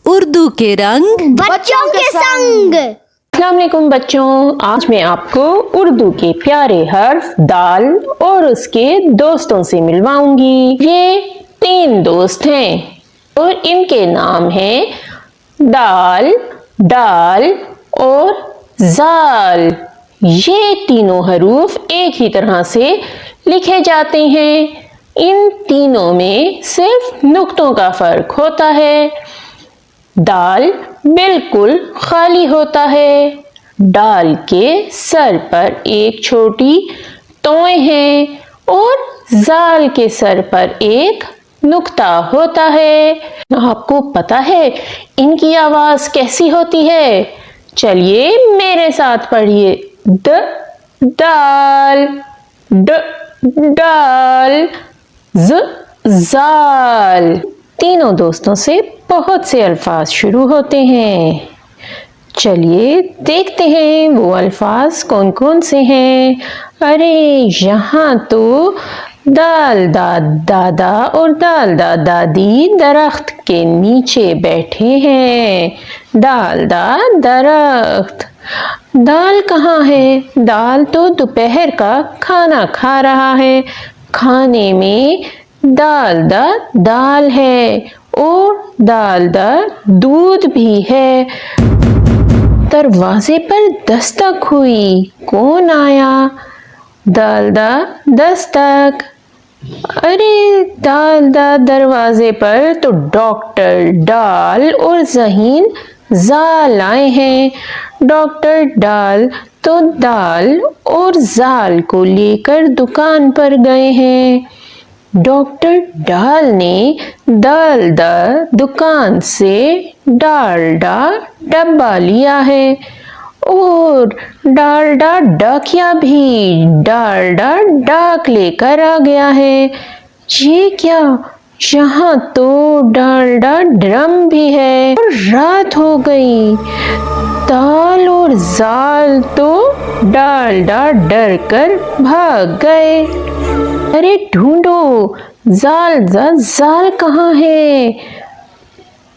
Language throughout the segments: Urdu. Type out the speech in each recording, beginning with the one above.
اردو کے رنگ بچوں کے سنگ۔ السلام علیکم بچوں، آج میں آپ کو اردو کے پیارے حرف دال اور اس کے دوستوں سے ملواؤں گی۔ یہ 3 دوست ہیں اور ان کے نام ہیں دال، ڈال اور زال۔ یہ تینوں حروف ایک ہی طرح سے لکھے جاتے ہیں، ان تینوں میں صرف نقطوں کا فرق ہوتا ہے۔ دال بالکل خالی ہوتا ہے، ڈال کے سر پر ایک چھوٹی توئیں ہے اور زال کے سر پر ایک نقطہ ہوتا ہے۔ آپ کو پتا ہے ان کی آواز کیسی ہوتی ہے؟ چلیے میرے ساتھ پڑھیے، د دال، ڈ ڈال، ز زال۔ تینوں دوستوں سے بہت سے الفاظ شروع ہوتے ہیں، چلیے دیکھتے ہیں وہ الفاظ کون کون سے ہیں۔ ارے یہاں تو دال داد دادا اور دال داد دادی درخت کے نیچے بیٹھے ہیں۔ دال داد درخت، دال کہاں ہے؟ دال تو دوپہر کا کھانا کھا رہا ہے، کھانے میں دال دا دال ہے اور دال دا دودھ بھی ہے۔ دروازے پر دستک ہوئی، کون آیا؟ دال دا دستک۔ ارے دال دا دروازے پر تو ڈاکٹر ڈال اور ذہین زال آئے ہیں۔ ڈاکٹر ڈال تو دال اور زال کو لے کر دکان پر گئے ہیں۔ ڈاکٹر ڈال نے دال دا دکان سے ڈالڈا ڈبہ لیا ہے اور ڈالڈا ڈاکیا بھی ڈالڈا ڈاک لے کر آ گیا ہے۔ یہ کیا؟ یہاں تو ڈالڈا ڈرم بھی ہے اور رات ہو گئی۔ دال اور زال تو ڈالڈا ڈر کر بھاگ گئے۔ ارے ڈھونڈو، زال زا زال کہاں ہے؟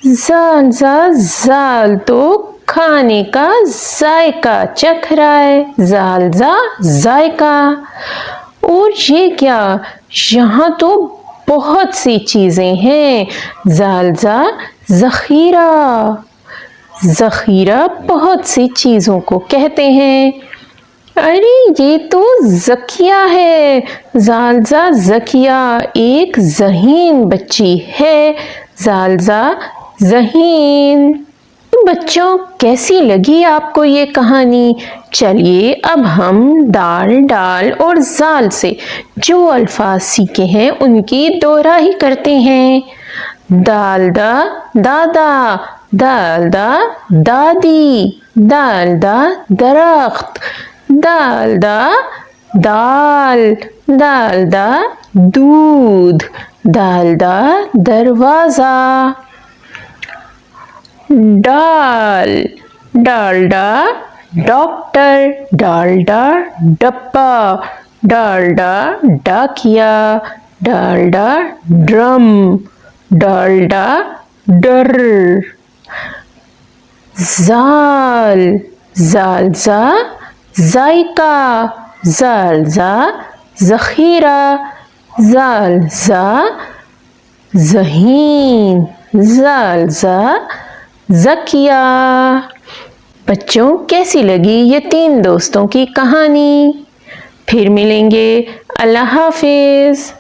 زال زا زال تو کھانے کا ذائقہ چکھ رہا ہے، زال زا ذائقہ۔ اور یہ کیا؟ یہاں تو بہت سی چیزیں ہیں، زال زا ذخیرہ۔ ذخیرہ بہت سی چیزوں کو کہتے ہیں۔ ارے یہ تو ذکیہ ہے، زال زا ذکیہ، ایک ذہین بچی ہے، زال زا ذہین۔ بچوں کیسی لگی آپ کو یہ کہانی؟ چلیے اب ہم دال ڈال اور زال سے جو الفاظ سیکھے ہیں ان کی دوہرائی کرتے ہیں۔ دال دا دادا، دال دا دادی، دال دا درخت، دال دا دال، دال دا دودھ، دال دا دروازہ۔ ڈال، ڈالڈا ڈاکٹر، ڈالڈا ڈبہ، ڈالڈا ڈاکیا، ڈالڈا ڈرم، ڈالڈا ڈر۔ زال، زال زا ذائقہ، زال زا ذخیرہ، زال زا ذہین، زال زا ذکیہ۔ بچوں کیسی لگی یہ 3 دوستوں کی کہانی؟ پھر ملیں گے، اللہ حافظ۔